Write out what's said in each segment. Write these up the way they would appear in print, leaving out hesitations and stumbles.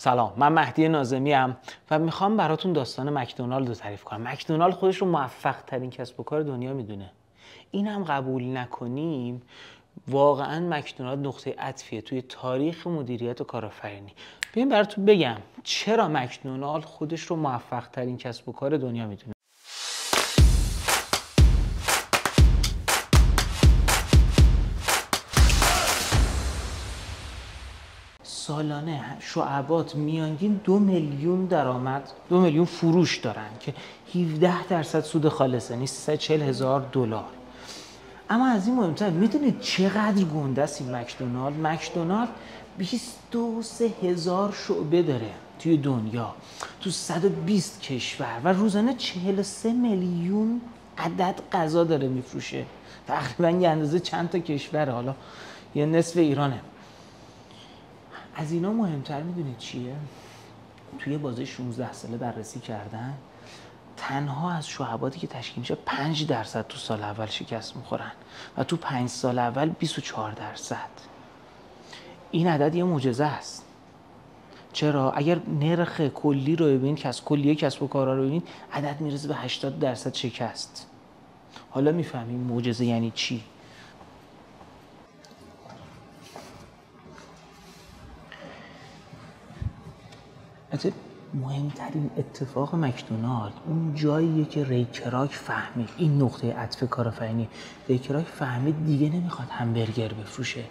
سلام، من مهدی ناظمی ام و میخوام براتون داستان مکدونالد رو تعریف کنم. مکدونالد خودش رو موفق ترین کسب و کار دنیا میدونه. این هم قبول نکنیم، واقعا مکدونالد نقطه عطفیه توی تاریخ مدیریت و کارآفرینی. بیاین براتون بگم چرا مکدونالد خودش رو موفق ترین کسب و کار دنیا میدونه. سالانه شعبات میانگین 2 میلیون درآمد، 2 میلیون فروش دارن که 17% سود خالصه، یعنی 340,000 دلار. اما از این مهمتر، میدونید چقدر گنده است این مکدونالد؟ مکدونالد 23,000 شعبه داره توی دنیا، تو 120 کشور و روزانه 43 میلیون عدد غذا داره میفروشه. تقریبا یه اندازه چند تا کشوره، حالا یه نصف ایرانه. از اینا مهمتر میدونید چیه؟ توی بازه 16 ساله بررسی کردن، تنها از شعباتی که تشکیل میشه 5% تو سال اول شکست میخورن و تو 5 سال اول 24%. این عدد یه معجزه است. چرا؟ اگر نرخ کلی رو ببینید که از کلیه کسب و کارا رو ببینید، عدد میرسه به 80% شکست. حالا میفهمیم معجزه یعنی چی؟ مهمترین اتفاق مکدونالد اون جاییه که ری کراک فهمید، این نقطه عطف کارآفرینی. ری کراک فهمید دیگه نمیخواد همبرگر بفروشه،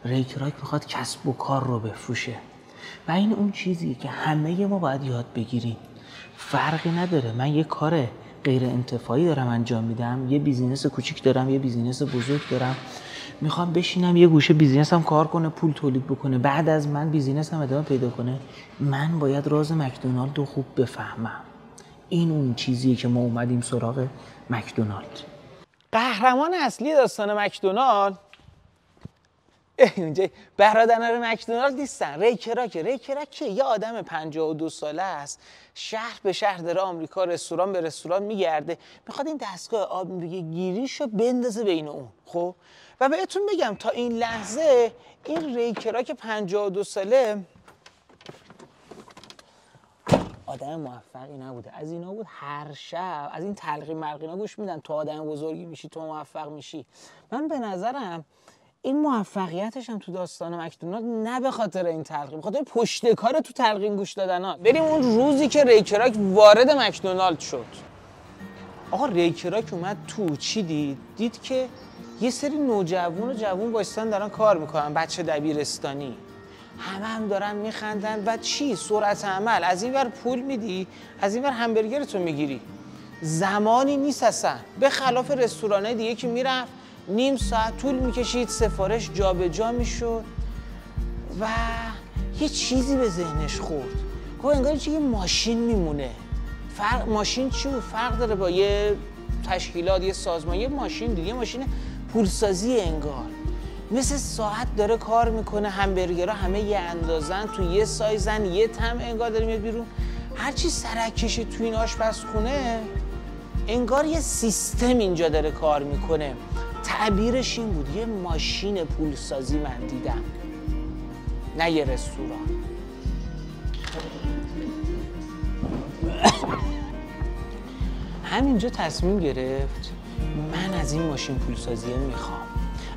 ری کراک میخواد کسب و کار رو بفروشه. و این اون چیزیه که همه ما باید یاد بگیریم. فرقی نداره من یه کار غیر انتفاعی دارم انجام میدم، یه بیزینس کوچیک دارم، یه بیزینس بزرگ دارم، میخوام بشینم یه گوشه بیزینسم کار کنه، پول تولید بکنه، بعد از من بیزینسم ادامه پیدا کنه. من باید راز مکدونالد رو خوب بفهمم. این اون چیزیه که ما اومدیم سراغ مکدونالد. قهرمان اصلی داستان مکدونالد اونجا برادران مکدونالد نیستن، ری کراک. ری کراک یه آدم 52 ساله است، شهر به شهر داره آمریکا، رستوران به رستوران میگرده، میخواد این دستگاه آب گیریشو بندازه بین اون. خب و بهتون بگم تا این لحظه این ری کراک 52 ساله آدم موفقی نبوده. از اینا بود هر شب از این تلقین ملقینا گوش میدن تو آدم بزرگی میشی، تو موفق میشی. من به نظرم این موفقیتش هم تو داستان مکدونالد نه به خاطر این تلقین، به خاطر پشتکار تو تلقین گوش دادن ها. بریم اون روزی که ری کراک وارد مکدونالد شد. آقا ری کراک اومد تو، چی دید؟ دید که یه سری نوجوان و جوون وایستان دارن کار میکنن، بچه دبیرستانی، هم دارن میخندن و چی؟ سرعت عمل. از این ور پول میدی، از این ور همبرگرتو میگیری. زمانی نیست اصلا، به خلاف رستورانای دیگه که میرفت نیم ساعت طول میکشید سفارش جابجا میشد و یه چیزی به ذهنش خورد. گفت انگار یه ماشین میمونه. ماشین چی بود؟ فرق داره با یه تشکیلات، یه سازمان، یه ماشین دیگه، ماشین پولسازی انگار. مثل ساعت داره کار میکنه، همبرگرها همه یه اندازن، تو یه سایزن، یه طعم انگار داره میاد بیرون. هرچی سرک کشید تو این آشپزخونه انگار یه سیستم اینجا داره کار میکنه. تعبیرش این بود یه ماشین پولسازی من دیدم، نه یه رستوران. همینجا تصمیم گرفت من از این ماشین پولسازی میخوام.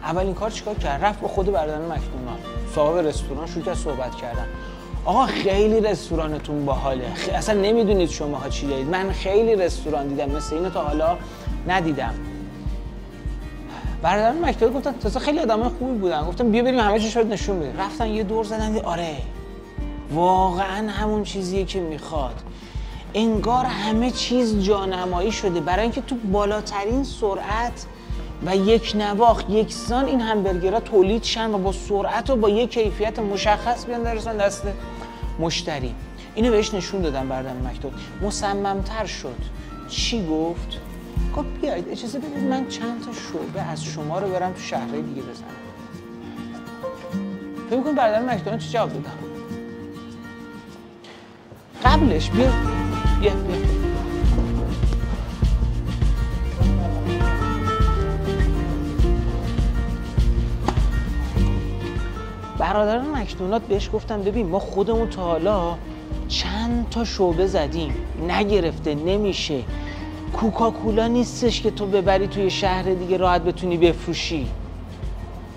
اولین کار چیکار کرد؟ رفت با خود برادران مکدونالد، صاحب رستوران، شروع کرد صحبت کردن. آقا خیلی رستورانتون باحاله، اصلا نمیدونید شماها چی دارید، من خیلی رستوران دیدم مثل اینو تا حالا ندیدم. برادران مکدونالد گفتن تازه خیلی آدمای خوبی بودن، گفتم بیا بریم همه چیش رو نشون بده. رفتن یه دور زدن، آره واقعا همون چیزیه که میخواد. انگار همه چیز جانمایی شده برای اینکه تو بالاترین سرعت و یک نواخت یکسان این همبرگرها تولید شن و با سرعت و با یک کیفیت مشخص بیان برسن دست مشتری. اینو بهش نشون دادم برادران مکدونالد. مصمم‌تر شد. چی گفت؟ گفت بیایید اجازه بدید من چند تا شعبه از شما رو برم تو شهرهای دیگه بزنم. فکر می‌کنید برادران مکدونالد چی جواب دادن؟ قبلش بیا برادران مکدونالد بهش گفتن ببین ما خودمون تا حالا چند تا شعبه زدیم نگرفته، نمیشه. کوکاکولا نیستش که تو ببری توی شهر دیگه راحت بتونی بفروشی.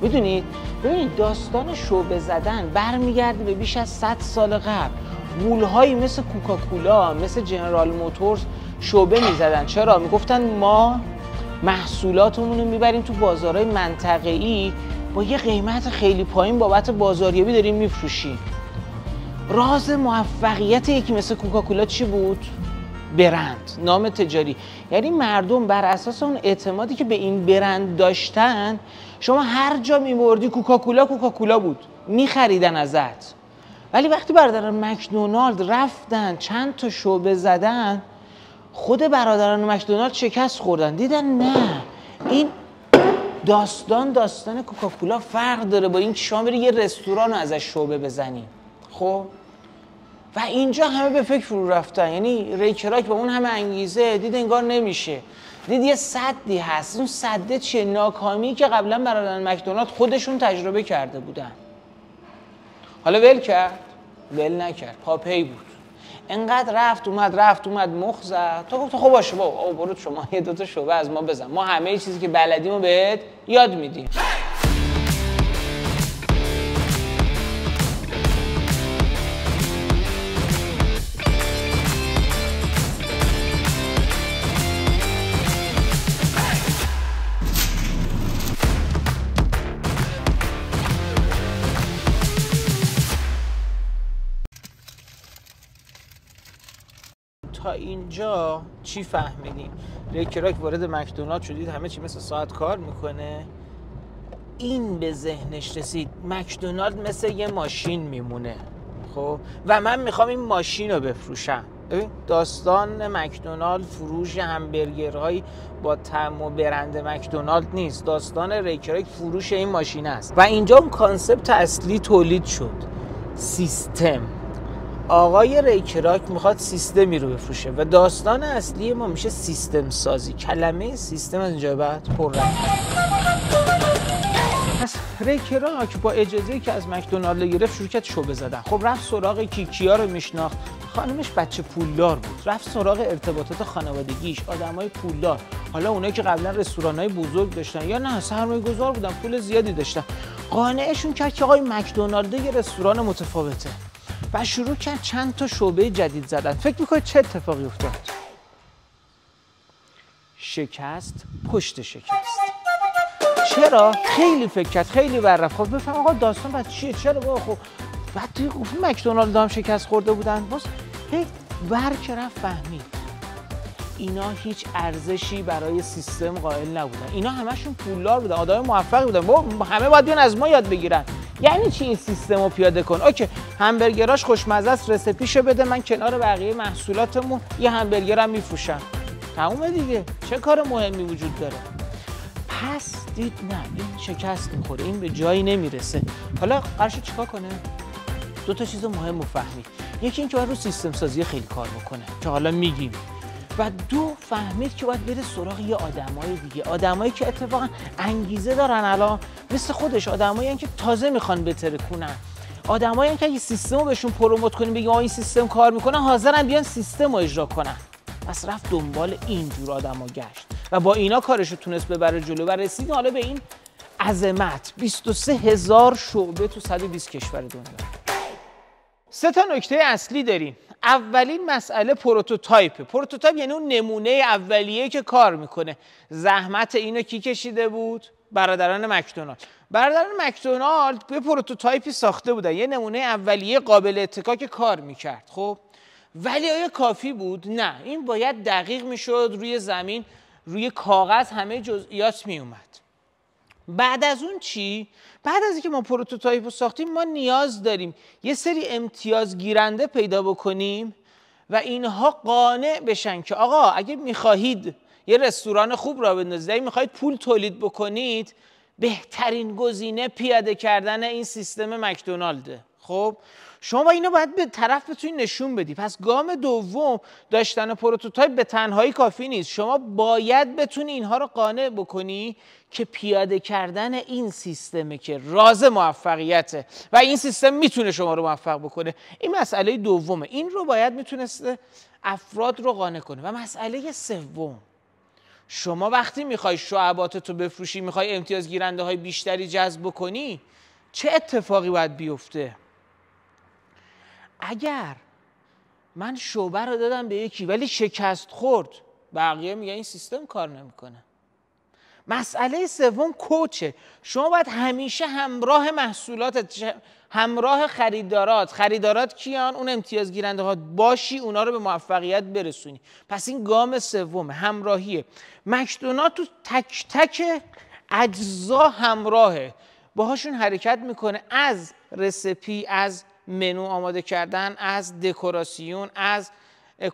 میدونید؟ ببینید داستان شعبه زدن برمیگرده به بیش از 100 سال قبل. غول‌هایی مثل کوکاکولا، مثل جنرال موتورز شعبه میزدن. چرا؟ میگفتن ما محصولاتمون رو میبریم تو بازارهای منطقه‌ای با یه قیمت خیلی پایین بابت بازاریابی داریم میفروشیم. راز موفقیت یکی مثل کوکاکولا چی بود؟ برند، نام تجاری. یعنی مردم بر اساس اون اعتمادی که به این برند داشتن، شما هر جا میبردی کوکاکولا کوکاکولا بود، میخریدن ازت. ولی وقتی برادران مکدونالد رفتن چند تا شعبه زدن، خود برادران مکدونالد شکست خوردن، دیدن نه این داستان کوکاکولا فرق داره با این که شما بری یه رستوران رو ازش شعبه بزنی. خب و اینجا همه به فکر فرو رفتن. یعنی ری کراک با اون همه انگیزه دید انگار نمیشه، دید یه سدی هست. اون سده چیه؟ ناکامی که قبلا برادران مکدونالد خودشون تجربه کرده بودن. حالا ول کرد؟ ول نکرد، پاپی بود. انقدر رفت اومد مخ زد. تو گفت خب باشه بابا برو شما یه دوتا شعبه از ما بزن، ما همه چیزی که بلدیمو بهت یاد میدیم. تا اینجا چی فهمیدیم؟ ری کراک وارد مکدونالد شدید، همه چی مثل ساعت کار میکنه. این به ذهنش رسید مکدونالد مثل یه ماشین میمونه. خب و من میخوام این ماشین رو بفروشم. داستان مکدونالد فروش همبرگرهایی با طعم و برند مکدونالد نیست، داستان ری کراک فروش این ماشین است. و اینجا اون کانسپت اصلی تولید شد، سیستم. آقای ری کراک میخواد سیستمی رو بفروشه و داستان اصلی ما میشه سیستم سازی. کلمه سیستم از اینجا بعد پر رنگ. پس ری کراک با اجازه‌ای که از مکدونالد گرفت شروع کرد شعبه زدن. خب رفت سراغ کیکیا رو میشناخت، خانمش بچه پولدار بود. رفت سراغ ارتباطات خانوادگیش، آدمای پولدار، حالا اونایی که قبلا رستوران‌های بزرگ داشتن یا نه سرمایه‌گذار بودن، پول زیادی داشتن. قانعشون کرد که آقای مکدونالد یه رستوران متفاوته و شروع کرد چند تا شعبه جدید زدن. فکر میکنید چه اتفاقی افتاد؟ شکست پشت شکست. چرا؟ خیلی فکر کرد، خیلی بررفت. خب بفهم آقا داستان بعد چیه؟ چرا بابا خب بعد توی مکدونالد هم شکست خورده بودن. باز هی برک رفت فهمید اینا هیچ ارزشی برای سیستم قائل نبودن. اینا همشون پولدار بودن، آدمای موفقی بودن. بابا همه باید بیان از ما یاد بگیرن. یعنی چی این سیستم رو پیاده کن؟ اوکی همبرگراش خوشمزه است، رسیپیشو بده، من کنار بقیه محصولاتمون یه همبرگرم میفروشم. تمومه دیگه، چه کار مهمی وجود داره؟ پس دید نه این شکست میخوره، این به جایی نمیرسه. حالا قراره چیکار کنه؟ دو تا چیز مهم رو فهمید. یکی این که باید رو سیستم سازی خیلی کار بکنه که حالا میگیم، و دو فهمید که باید بره سراغ یه آدمای دیگه، آدمایی که اتفاقا انگیزه دارن، الان مثل خودش آدمایی که تازه میخوان بترکونن، آدمایی که اگه سیستم رو بهشون پروموت کنیم بگیم این سیستم کار میکنه، حاضرن بیان سیستم رو اجرا کنن. پس رفت دنبال اینجور آدما گشت و با اینا کارش رو تونست ببره جلو و رسید حالا به این عظمت. 23,000 شعبه تو 120 کشور دنیا. سه تا نکته اصلی داریم. اولین مسئله پروتوتایپ. پروتوتایپ یعنی اون نمونه اولیه که کار میکنه. زحمت اینو کی کشیده بود؟ برادران مکدونالد. برادران مکدونالد به پروتوتایپی ساخته بودن، یه نمونه اولیه قابل اتکا که کار میکرد. خب ولی آیا کافی بود؟ نه، این باید دقیق میشد، روی زمین روی کاغذ همه جزئیات میومد. بعد از اون چی؟ بعد از اینکه ما پروتوتایپ رو ساختیم، ما نیاز داریم یه سری امتیاز گیرنده پیدا بکنیم و اینها قانع بشن که آقا اگه میخواهید یه رستوران خوب را بندازید، اگه میخواهید پول تولید بکنید، بهترین گزینه پیاده کردن این سیستم مکدونالده. خب شما با اینو باید به طرف بتونی نشون بدی. پس گام دوم داشتن پروتوتایپ به تنهایی کافی نیست، شما باید بتونی اینها رو قانع بکنی که پیاده کردن این سیستمه که راز موفقیته و این سیستم میتونه شما رو موفق بکنه. این مسئله دومه، این رو باید میتونسته افراد رو قانع کنه. و مسئله سوم، شما وقتی میخوای شعباتتو بفروشی، میخوای امتیاز گیرنده های بیشتری جذب بکنی، چه اتفاقی باید بیفته؟ اگر من شعبه رو دادم به یکی ولی شکست خورد، بقیه میگن این سیستم کار نمیکنه. مسئله سوم کوچه. شما باید همیشه همراه محصولات، همراه خریدارات کیان؟ اون امتیاز گیرنده ها باشی، اونا رو به موفقیت برسونی. پس این گام سومه، همراهیه. مکدونالد تو تک تک اجزا همراهه، باهاشون حرکت میکنه، از رسپی، از منو آماده کردن، از دکوراسیون، از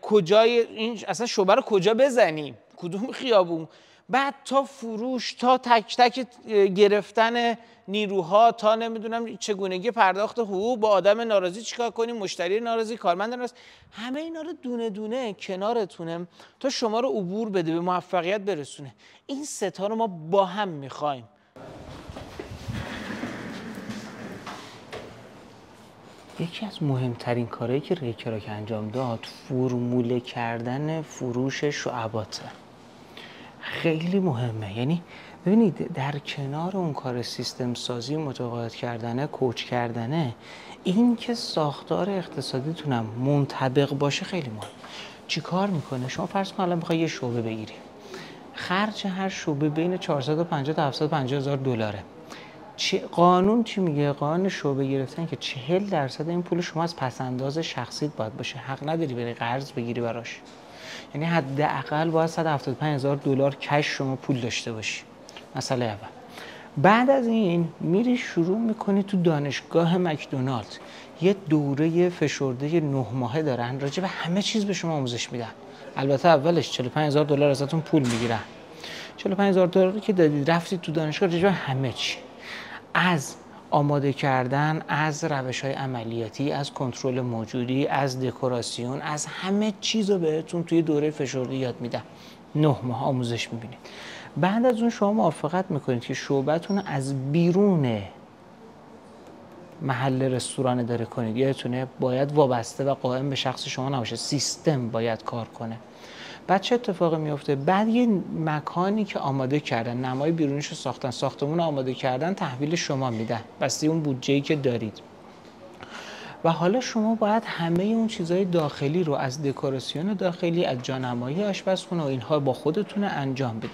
کجای این اصلا شعبه رو کجا بزنیم، کدوم خیابون، بعد تا فروش، تا تک تک گرفتن نیروها، تا نمیدونم چگونگی پرداخت حقوق، با آدم ناراضی چیکار کنیم، مشتری ناراضی، کارمند ناراضی، همه اینا رو دونه دونه کنارتونه تا شما رو عبور بده، به موفقیت برسونه. این سه تا رو ما با هم میخوایم. یکی از مهمترین کارهایی که ری کراک انجام داد فرموله کردن فروش شعباته. خیلی مهمه. یعنی ببینید در کنار اون کار سیستم سازی، متقاعد کردنه، کوچ کردنه، این که ساختار اقتصادیتونم منطبق باشه خیلی مهمه. چی کار میکنه؟ شما فرض کن الان میخوای یه شعبه بگیری، خرج هر شعبه بین 450 تا 750 هزار دلاره. قانون چی میگه؟ قانون شعبه گرفتن که 40% این پول شما از پسنداز شخصیت باید باشه، حق نداری بری قرض بگیری براش. یعنی حداقل باید 175,000 دلار کش شما پول داشته باشی. مسئله اول. بعد از این میری شروع میکنی تو دانشگاه مکدونالد یه دوره فشرده 9 ماهه دارن، راجع به همه چیز به شما آموزش میدن. البته اولش 45,000 دلار ازتون پول میگیرن. 45,000 دلار که دادید رفتید تو دانشگاه، راجع به همه چی، از آماده کردن، از روش‌های عملیاتی، از کنترل موجودی، از دکوراسیون، از همه چیز رو بهتون توی دوره فشرده یاد میدن. 9 ماه آموزش میبینید. بعد از اون شما موافقت میکنید که شعبتون از بیرون محل رستوران اداره کنید. یادتونه باید وابسته و قائم به شخص شما نباشه، سیستم باید کار کنه. بعد چه اتفاقی میفته؟ بعد یه مکانی که آماده کردن، نمای بیرونیش رو ساختن، ساختمون آماده کردن، تحویل شما میدن بسته اون بودجه‌ای که دارید. و حالا شما باید همه اون چیزهای داخلی رو، از دکوراسیون داخلی، از جانمایی آشپزخونه و اینها با خودتون انجام بدید.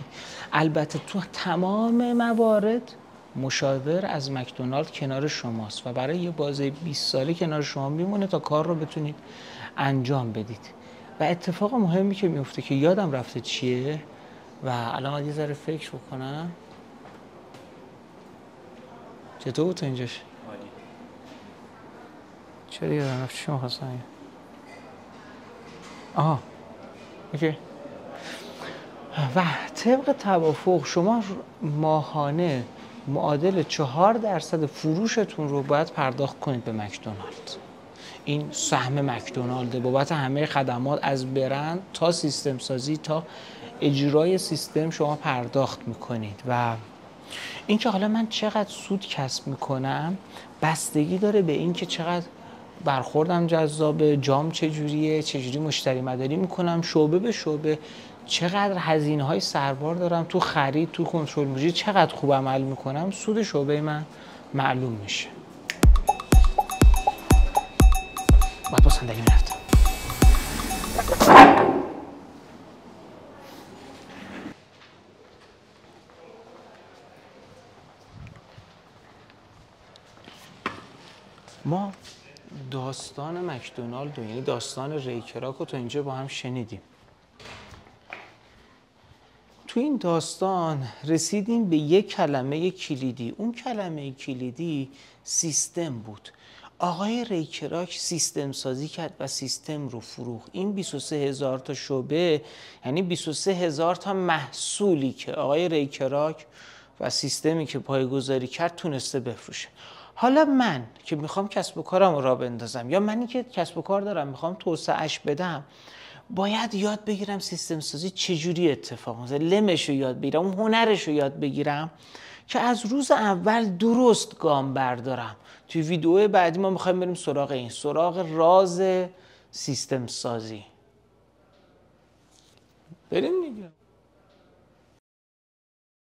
البته تو تمام موارد مشاور از مکدونالد کنار شماست و برای یه بازه 20 ساله کنار شما میمونه تا کار رو بتونید انجام بدید. و اتفاق مهمی که میفته که یادم رفته چیه و الان یه ذره فکر بکنم. چطور بود اینجاش؟ چرا یادم رفت؟ چی می‌خواستم بگم؟ آها اوکی. و طبق توافق شما ماهانه معادل 4% فروشتون رو باید پرداخت کنید به مکدونالد. این سهم مکدونالد بابت همه خدمات، از برند تا سیستم سازی تا اجرای سیستم شما پرداخت میکنید. و اینکه حالا من چقدر سود کسب میکنم بستگی داره به اینکه چقدر برخوردم جذابه، جام چجوریه، چجوری مشتری مداری میکنم، شعبه به شعبه چقدر هزینه‌های سربار دارم، تو خرید، تو کنترل مجری چقدر خوب عمل میکنم، سود شعبه من معلوم میشه. باید با صندلی میرفتم. ما داستان مکدونالد یعنی داستان ری کراک رو تا اینجا با هم شنیدیم. تو این داستان رسیدیم به یک کلمه کلیدی. اون کلمه کلیدی سیستم بود. آقای ری کراک سیستم سازی کرد و سیستم رو فروخت. این 23,000 تا شعبه یعنی 23,000 تا محصولی که آقای ری کراک و سیستمی که پایه‌گذاری کرد تونسته بفروشه. حالا من که میخوام کسب و کارم رو راه بندازم یا منی که کسب و کار دارم میخوام توسعهش بدم، باید یاد بگیرم سیستم سازی چجوری اتفاق میفته، لمش رو یاد بگیرم، اون هنرش رو یاد بگیرم که از روز اول درست گام بردارم. توی ویدیو بعدی ما میخوایم بریم سراغ راز سیستم سازی. بریم دیگه.